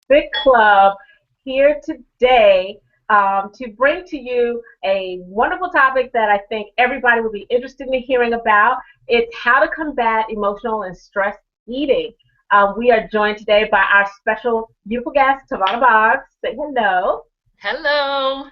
Fit Club here today to bring to you a wonderful topic that I think everybody will be interested in hearing about. It's how to combat emotional and stress eating. We are joined today by our special, beautiful guest, Tavana. Say hello. Hello.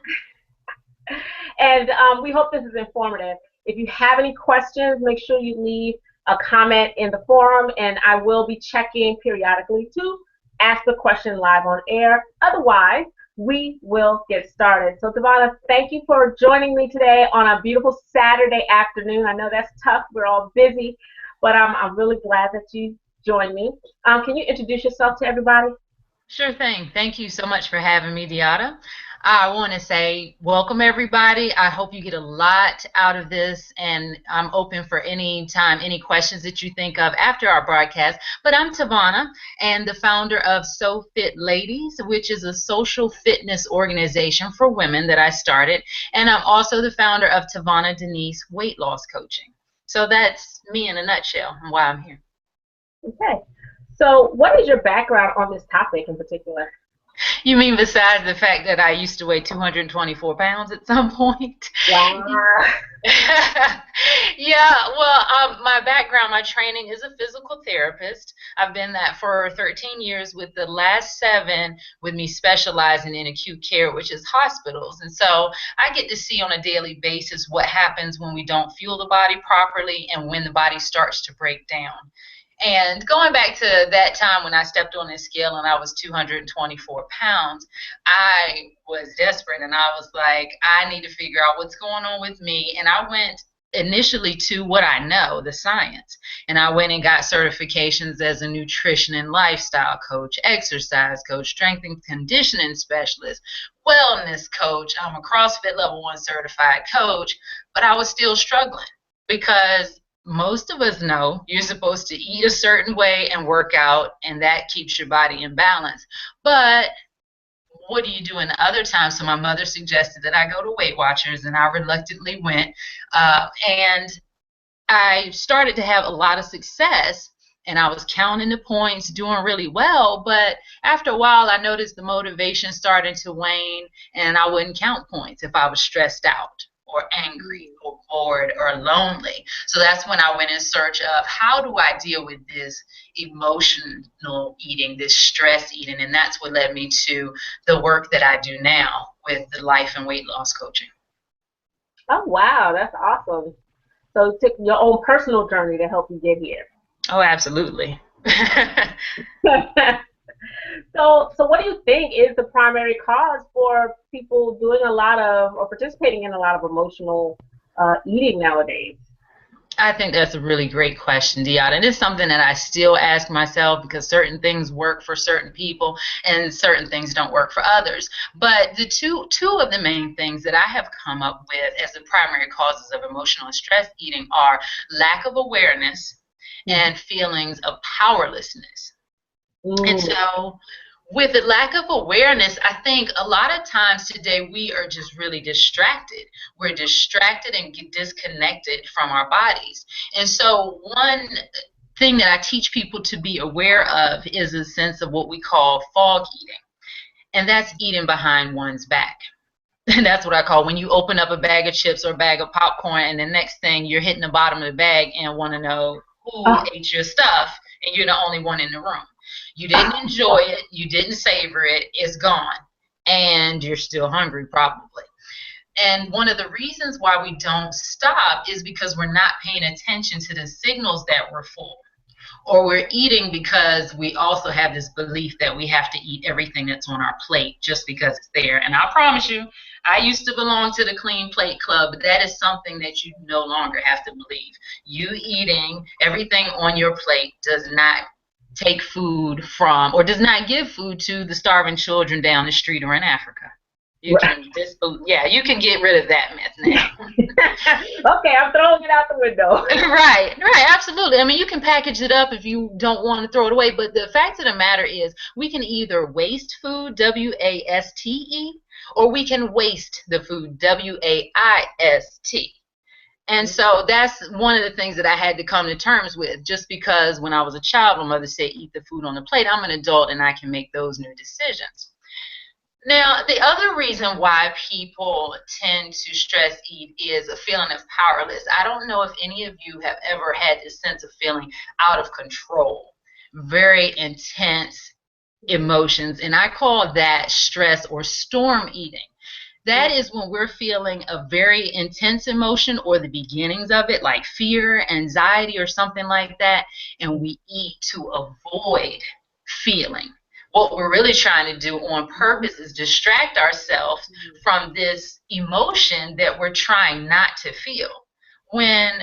And we hope this is informative. If you have any questions, make sure you leave a comment in the forum, and I will be checking periodically to ask the question live on air. Otherwise, we will get started. So, Tavana, thank you for joining me today on a beautiful Saturday afternoon. I know that's tough. We're all busy, but I'm really glad that you joined me. Can you introduce yourself to everybody? Sure thing. Thank you so much for having me, Diata. I want to say welcome everybody. I hope you get a lot out of this, and I'm open for any time, any questions that you think of after our broadcast. But I'm Tavana and the founder of So Fit Ladies, which is a social fitness organization for women that I started. And I'm also the founder of Tavana Denise Weight Loss Coaching. So that's me in a nutshell and why I'm here. Okay. So, what is your background on this topic in particular? You mean besides the fact that I used to weigh 224 pounds at some point? Wow. Yeah, well, my background, my training is a physical therapist. I've been that for 13 years, with the last 7 with me specializing in acute care, which is hospitals. And so I get to see on a daily basis what happens when we don't fuel the body properly and when the body starts to break down. And going back to that time when I stepped on this scale and I was 224 pounds, I was desperate and I was like, I need to figure out what's going on with me. And I went initially to what I know, the science. And I went and got certifications as a nutrition and lifestyle coach, exercise coach, strength and conditioning specialist, wellness coach. I'm a CrossFit level 1 certified coach, but I was still struggling because most of us know you're supposed to eat a certain way and work out, and that keeps your body in balance. But what do you do in other times? So my mother suggested that I go to Weight Watchers, and I reluctantly went. And I started to have a lot of success, and I was counting the points, doing really well. But after a while, I noticed the motivation started to wane, and I wouldn't count points if I was stressed out or angry or bored or lonely. So that's when I went in search of how do I deal with this emotional eating, this stress eating, and that's what led me to the work that I do now with the life and weight loss coaching. Oh, wow, that's awesome. So it took your own personal journey to help you get here. Oh, absolutely. So what do you think is the primary cause for people doing a lot of or participating in a lot of emotional eating nowadays? I think that's a really great question, Dion. And it's something that I still ask myself because certain things work for certain people and certain things don't work for others. But the two of the main things that I have come up with as the primary causes of emotional and stress eating are lack of awareness and feelings of powerlessness. And Mm, so, with the lack of awareness, I think a lot of times today we are just really distracted. We're distracted and get disconnected from our bodies. And so, one thing that I teach people to be aware of is a sense of what we call fog eating, and that's eating behind one's back. And that's what I call when you open up a bag of chips or a bag of popcorn, and the next thing you're hitting the bottom of the bag and want to know who uh, ate your stuff, and you're the only one in the room. You didn't enjoy it, you didn't savor it, it's gone, and you're still hungry probably. And one of the reasons why we don't stop is because we're not paying attention to the signals that we're full, or we're eating because we also have this belief that we have to eat everything that's on our plate just because it's there. And I promise you, I used to belong to the clean plate club, but that is something that you no longer have to believe. You eating everything on your plate does not take food from, or does not give food to the starving children down the street or in Africa. You right. can yeah, you can get rid of that myth now. Okay, I'm throwing it out the window. Right, absolutely. I mean, you can package it up if you don't want to throw it away, but the fact of the matter is, we can either waste food, WASTE, or we can waste the food, WAIST. And so that's one of the things that I had to come to terms with. Just because when I was a child, my mother said, eat the food on the plate, I'm an adult and I can make those new decisions. Now, the other reason why people tend to stress eat is a feeling of powerless. I don't know if any of you have ever had this sense of feeling out of control, very intense emotions, and I call that stress or storm eating. That is when we're feeling a very intense emotion or the beginnings of it, like fear, anxiety, or something like that, and we eat to avoid feeling. What we're really trying to do on purpose is distract ourselves from this emotion that we're trying not to feel. When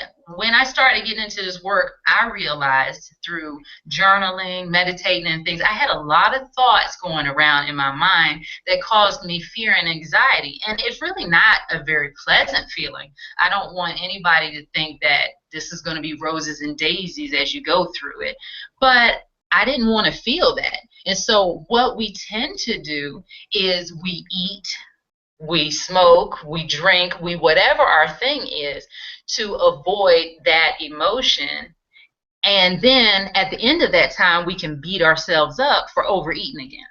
I started getting into this work, I realized through journaling, meditating, and things, I had a lot of thoughts going around in my mind that caused me fear and anxiety. And it's really not a very pleasant feeling. I don't want anybody to think that this is going to be roses and daisies as you go through it. But I didn't want to feel that. And so what we tend to do is we eat, we smoke, we drink, we whatever our thing is to avoid that emotion. And then at the end of that time, we can beat ourselves up for overeating again.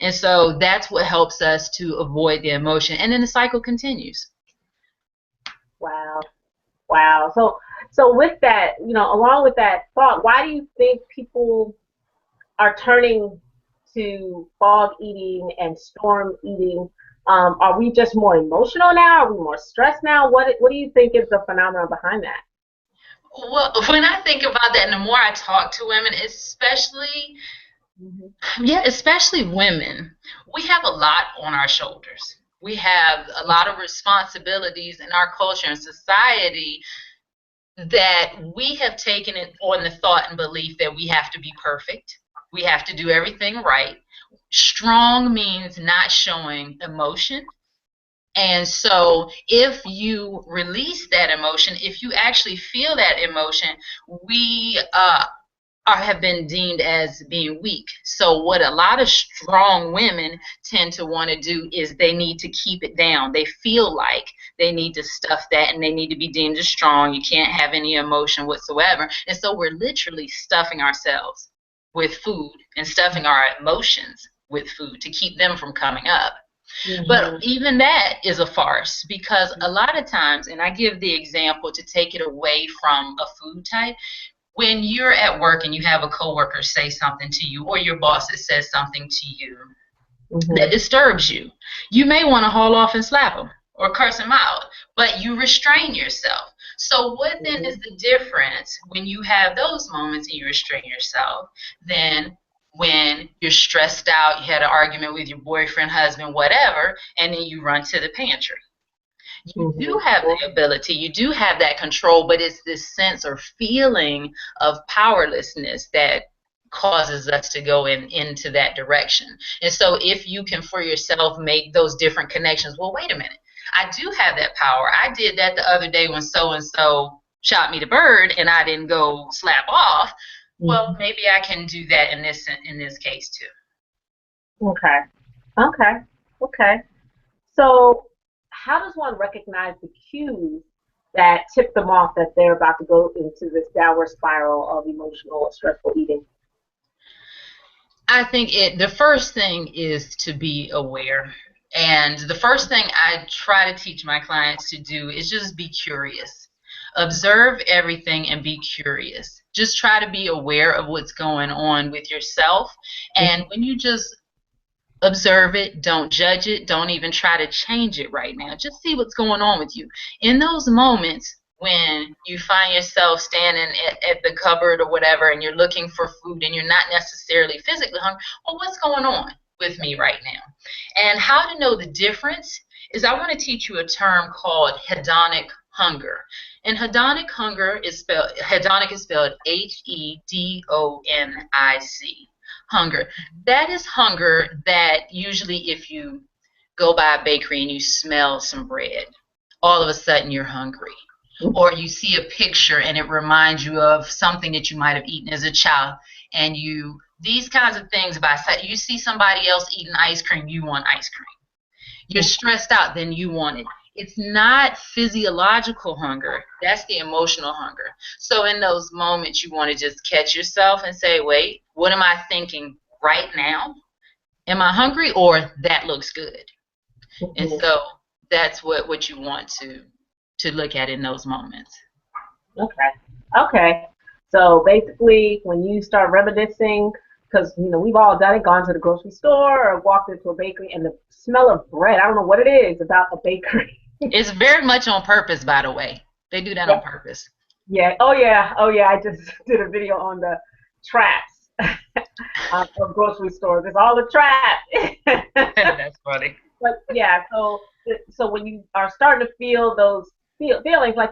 And so that's what helps us to avoid the emotion. And then the cycle continues. Wow. Wow. So with that, along with that thought, why do you think people are turning to fog eating and storm eating? Are we just more emotional now? Are we more stressed now? What do you think is the phenomenon behind that? Well, when I think about that, and the more I talk to women, especially, yeah, especially women, we have a lot on our shoulders. We have a lot of responsibilities in our culture and society that we have taken it on the thought and belief that we have to be perfect. We have to do everything right. Strong means not showing emotion. And so if you release that emotion, if you actually feel that emotion, we have been deemed as being weak. So what a lot of strong women tend to want to do is they need to keep it down. They feel like they need to stuff that and they need to be deemed as strong. You can't have any emotion whatsoever. And so we're literally stuffing ourselves with food and stuffing our emotions with food to keep them from coming up. But even that is a farce, because a lot of times, and I give the example to take it away from a food type, when you're at work and you have a coworker say something to you, or your boss that says something to you that disturbs you, you may want to haul off and slap them or curse them out, but you restrain yourself. So what then is the difference when you have those moments and you restrain yourself than when you're stressed out, you had an argument with your boyfriend, husband, whatever, and then you run to the pantry? You do have the ability, you do have that control, but it's this sense or feeling of powerlessness that causes us to go into that direction. And so if you can for yourself make those different connections, well, wait a minute, I do have that power. I did that the other day when so and so shot me the bird and I didn't go slap off. Well, maybe I can do that in this case too. Okay. So how does one recognize the cues that tip them off that they're about to go into this downward spiral of emotional or stressful eating? I think the first thing is to be aware. And the first thing I try to teach my clients to do is just be curious. Observe everything and be curious. Just try to be aware of what's going on with yourself. And when you just observe it, don't judge it, don't even try to change it right now. Just see what's going on with you. In those moments when you find yourself standing at the cupboard or whatever and you're looking for food and you're not necessarily physically hungry, well, what's going on with me right now? And how to know the difference is I want to teach you a term called hedonic hunger. And hedonic is spelled Hedonic, hunger. That is hunger that usually if you go by a bakery and you smell some bread, all of a sudden you're hungry. Or you see a picture and it reminds you of something that you might have eaten as a child, and these kinds of things, you see somebody else eating ice cream, you want ice cream. You're stressed out, then you want it. it's not physiological hunger. That's the emotional hunger. So in those moments, you want to just catch yourself and say, wait, what am I thinking right now? Am I hungry, or that looks good? And Mhm. so that's what you want to look at in those moments. Okay. Okay. So basically, when you start reminiscing, because we've all done it, gone to the grocery store or walked into a bakery, and the smell of bread. I don't know what it is about a bakery. It's very much on purpose, by the way. They do that Yeah. on purpose. Yeah. Oh yeah. Oh yeah. I just did a video on the traps of grocery stores. It's all the traps. That's funny. But yeah. So when you are starting to feel those feelings, like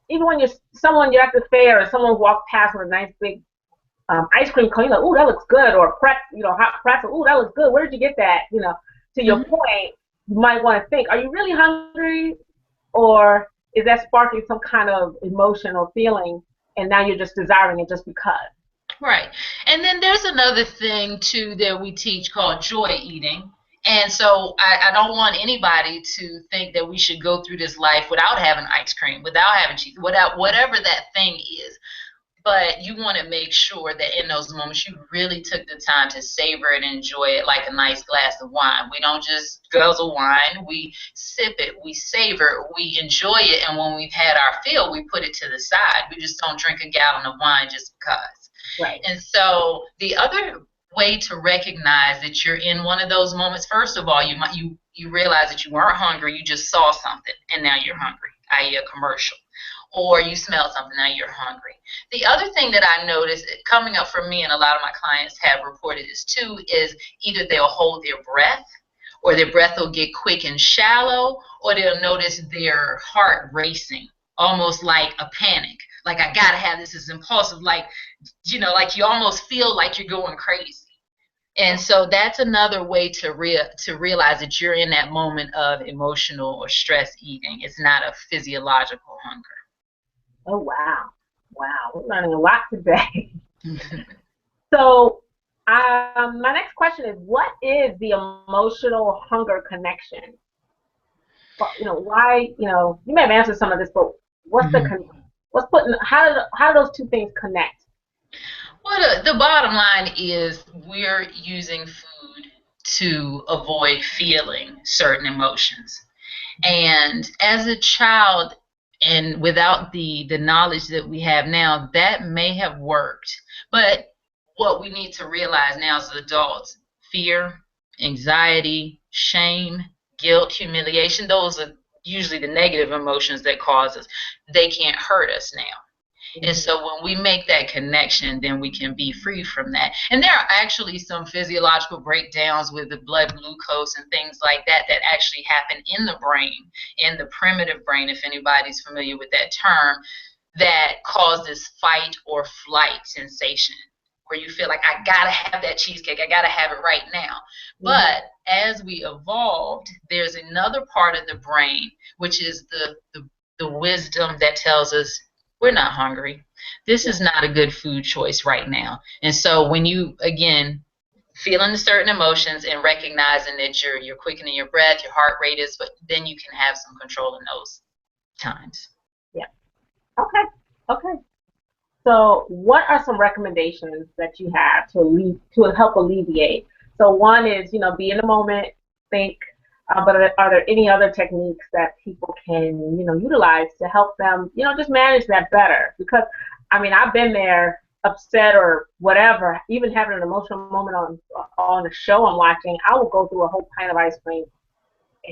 even when you're at the fair and someone walked past with a nice big ice cream cone, you're like, ooh, that looks good, or hot pretzel, ooh, that looks good. Where did you get that? To your Hmm. point, you might want to think, are you really hungry, or is that sparking some kind of emotion or feeling, and now you're just desiring it just because? Right. And then there's another thing too that we teach called joy eating. And so I don't want anybody to think that we should go through this life without having ice cream, without having cheese, without whatever that thing is. But you want to make sure that in those moments you really took the time to savor it and enjoy it like a nice glass of wine. We don't just guzzle wine, we sip it, we savor it, we enjoy it, and when we've had our fill, we put it to the side. We just don't drink a gallon of wine just because. Right. And so the other way to recognize that you're in one of those moments, first of all, you realize that you weren't hungry, you just saw something and now you're hungry, i.e. a commercial. Or you smell something, now you're hungry. The other thing that I noticed coming up for me, and a lot of my clients have reported this too, is either they'll hold their breath, or their breath will get quick and shallow, or they'll notice their heart racing, almost like a panic. Like, I gotta have this, is impulsive, like you almost feel like you're going crazy. And so that's another way to realize that you're in that moment of emotional or stress eating. It's not a physiological Oh wow, wow, we're learning a lot today. hunger. So, my next question is, what is the emotional hunger connection? Why? You may have answered some of this, but what's the Mhm. what's putting how do those two things connect? Well, the bottom line is we're using food to avoid feeling certain emotions. And as a child, and without the knowledge that we have now, that may have worked. But what we need to realize now as adults, fear, anxiety, shame, guilt, humiliation, those are usually the negative emotions that cause us. They can't hurt us now. And Mhm. so when we make that connection, then we can be free from that. And there are actually some physiological breakdowns with the blood glucose and things like that that actually happen in the brain, in the primitive brain, if anybody's familiar with that term, that cause this fight or flight sensation where you feel like, I gotta have that cheesecake, I gotta have it right now. Mhm. But as we evolved, there's another part of the brain, which is the wisdom that tells us we're not hungry. This Yeah. is not a good food choice right now. And so when you, again, feeling the certain emotions and recognizing that you're quickening your breath, your heart rate is, but then you can have some control in those times. Yeah. Okay. Okay. So, what are some recommendations that you have to help alleviate? So, one is, be in the moment, think. But are there any other techniques that people can, utilize to help them, just manage that better? Because, I mean, I've been there, upset or whatever, even having an emotional moment on a show I'm watching. I will go through a whole pint of ice cream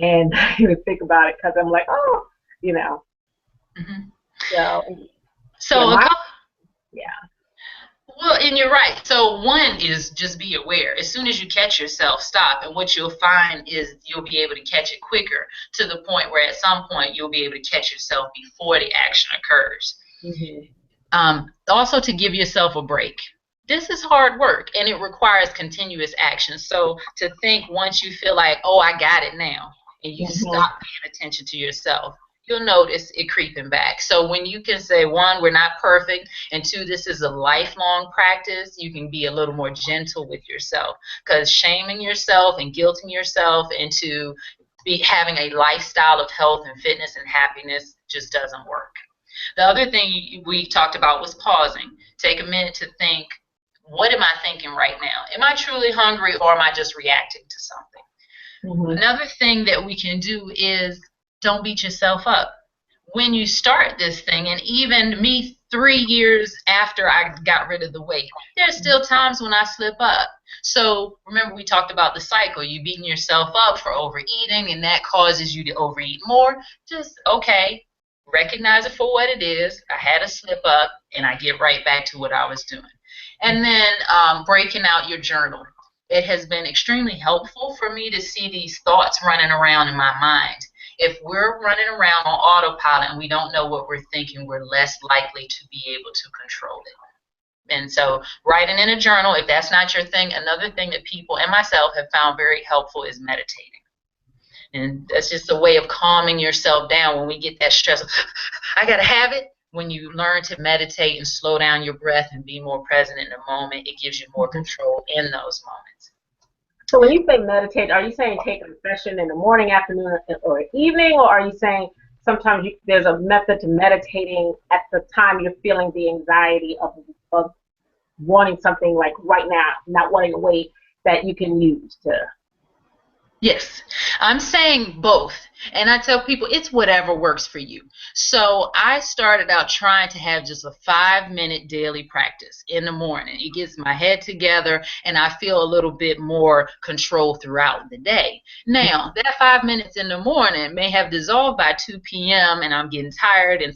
and even think about it because I'm like, oh, you know. Mhm. So, yeah, So a couple, yeah. well, and you're right. So one is just be aware. As soon as you catch yourself, stop. And what you'll find is you'll be able to catch it quicker to the point where at some point you'll be able to catch yourself before the action occurs. Hmm. Also, to give yourself a break. This is hard work and it requires continuous action. So to think once you feel like, oh, I got it now, and you Hmm. stop paying attention to yourself, you'll notice it creeping back. So when you can say, one, we're not perfect, and two, this is a lifelong practice, you can be a little more gentle with yourself. Because shaming yourself and guilting yourself into having a lifestyle of health and fitness and happiness just doesn't work. The other thing we talked about was pausing. Take a minute to think, what am I thinking right now? Am I truly hungry, or am I just reacting to something? Another thing that we can do is don't beat yourself up. When you start this thing, and even me 3 years after I got rid of the weight, there's still times when I slip up. So remember, we talked about the cycle. You beating yourself up for overeating, and that causes you to overeat more. Just, okay, recognize it for what it is. I had a slip up, and I get right back to what I was doing. And then breaking out your journal. It has been extremely helpful for me to see these thoughts running around in my mind. If we're running around on autopilot and we don't know what we're thinking, we're less likely to be able to control it. And so writing in a journal, if that's not your thing, another thing that people and myself have found very helpful is meditating. And that's just a way of calming yourself down when we get that stress. I got to have it. When you learn to meditate and slow down your breath and be more present in the moment, it gives you more control in those moments. So when you say meditate, are you saying take a session in the morning, afternoon, or evening, or are you saying sometimes there's a method to meditating at the time you're feeling the anxiety of wanting something like right now, not wanting to wait, that you can use to? Yes, I'm saying both. And I tell people it's whatever works for you. So I started out trying to have just a 5-minute daily practice in the morning. It gets my head together and I feel a little bit more control throughout the day. Now, that 5 minutes in the morning may have dissolved by 2 p.m. and I'm getting tired and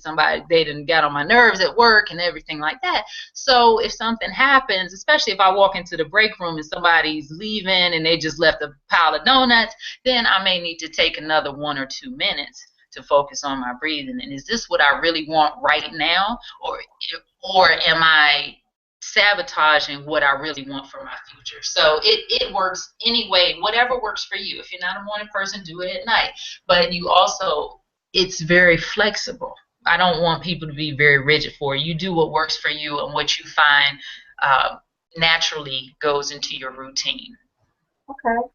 they done got on my nerves at work and everything like that. So if something happens, especially if I walk into the break room and somebody's leaving and they just left a pile of donuts, then I may need to take another 1 or 2 minutes to focus on my breathing. And is this what I really want right now? Or am I sabotaging what I really want for my future? So it works anyway, whatever works for you. If you're not a morning person, do it at night. But it's very flexible. I don't want people to be very rigid for you. You do what works for you and what you find naturally goes into your routine. Okay.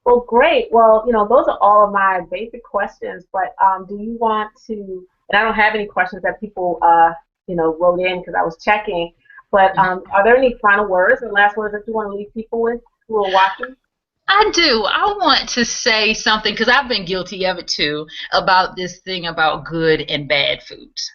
Well, great. Well, those are all of my basic questions, but do you want to, and I don't have any questions that people, wrote in because I was checking, but are there any final words or last words that you want to leave people with who are watching? I do. I want to say something because I've been guilty of it too, about this thing about good and bad foods.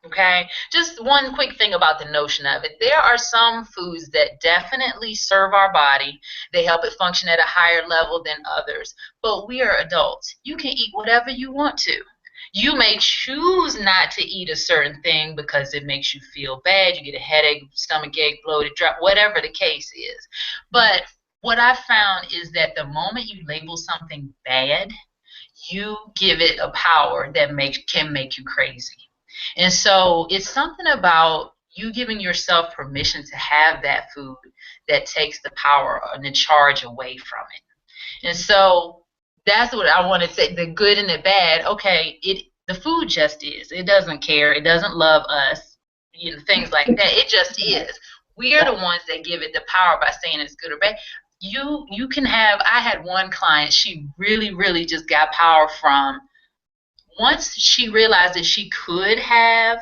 Okay, just one quick thing about the notion of it. There are some foods that definitely serve our body. They help it function at a higher level than others. But we are adults. You can eat whatever you want to. You may choose not to eat a certain thing because it makes you feel bad. You get a headache, stomach ache, bloated, dry, whatever the case is. But what I found is that the moment you label something bad, you give it a power that can make you crazy. And so it's something about you giving yourself permission to have that food that takes the power and the charge away from it. And so that's what I want to say, the good and the bad. Okay, the food just is. It doesn't care. It doesn't love us, things like that. It just is. We are the ones that give it the power by saying it's good or bad. You can have, I had one client, she really, really just got power from, once she realized that she could have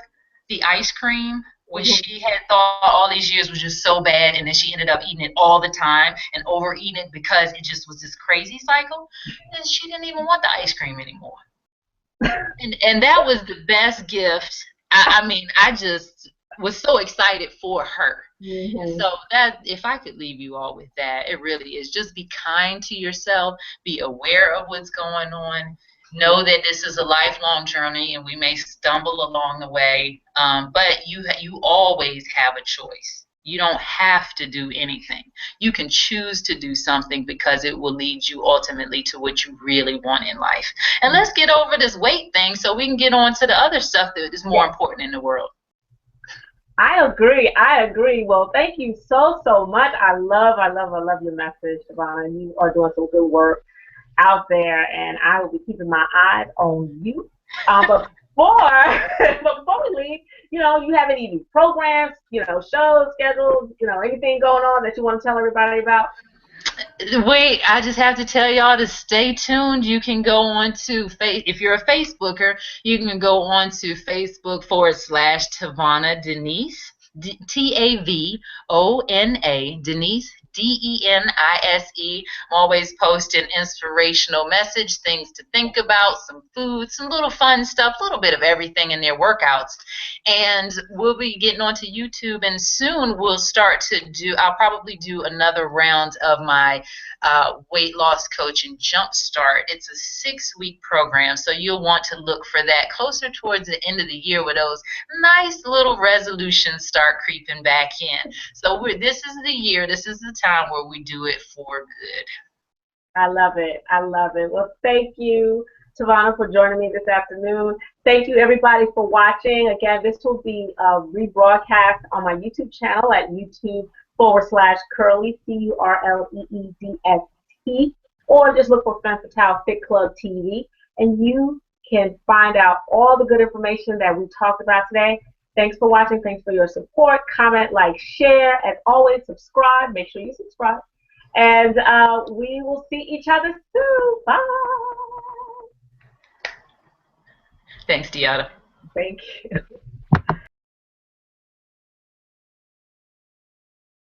the ice cream, which she had thought all these years was just so bad, and then she ended up eating it all the time and overeating it because it just was this crazy cycle, and she didn't even want the ice cream anymore. And that was the best gift. I mean, I just was so excited for her. And so that, if I could leave you all with that, it really is just be kind to yourself, be aware of what's going on. Know that this is a lifelong journey and we may stumble along the way, but you always have a choice. You don't have to do anything. You can choose to do something because it will lead you ultimately to what you really want in life. And let's get over this weight thing so we can get on to the other stuff that is more important in the world. I agree. Well, thank you so much. I love your message, Tavana. You are doing some good work out there, and I will be keeping my eyes on you. But before we leave, you have any new programs, shows, schedules, anything going on that you want to tell everybody about? Wait, I just have to tell y'all to stay tuned. You can go on to if you're a Facebooker, you can go on to Facebook /Tavona Denise, TaVona Denise, DENISE. I'm always posting inspirational message, things to think about, some food, some little fun stuff, a little bit of everything in their workouts. And we'll be getting onto YouTube, and soon we'll start to I'll probably do another round of my weight loss coach and jumpstart. It's a 6-week program, so you'll want to look for that closer towards the end of the year, where those nice little resolutions start creeping back in. So this is the year, this is the time where we do it for good. I love it. I love it. Well, thank you, Tavana, for joining me this afternoon. Thank you, everybody, for watching. Again, this will be rebroadcast on my YouTube channel at YouTube/Curly, CURLEEDST, or just look for Femme Fatale Fit Club TV, and you can find out all the good information that we talked about today. Thanks for watching. Thanks for your support. Comment, like, share. As always, subscribe. Make sure you subscribe. And we will see each other soon. Bye. Thanks, Deanna. Thank you.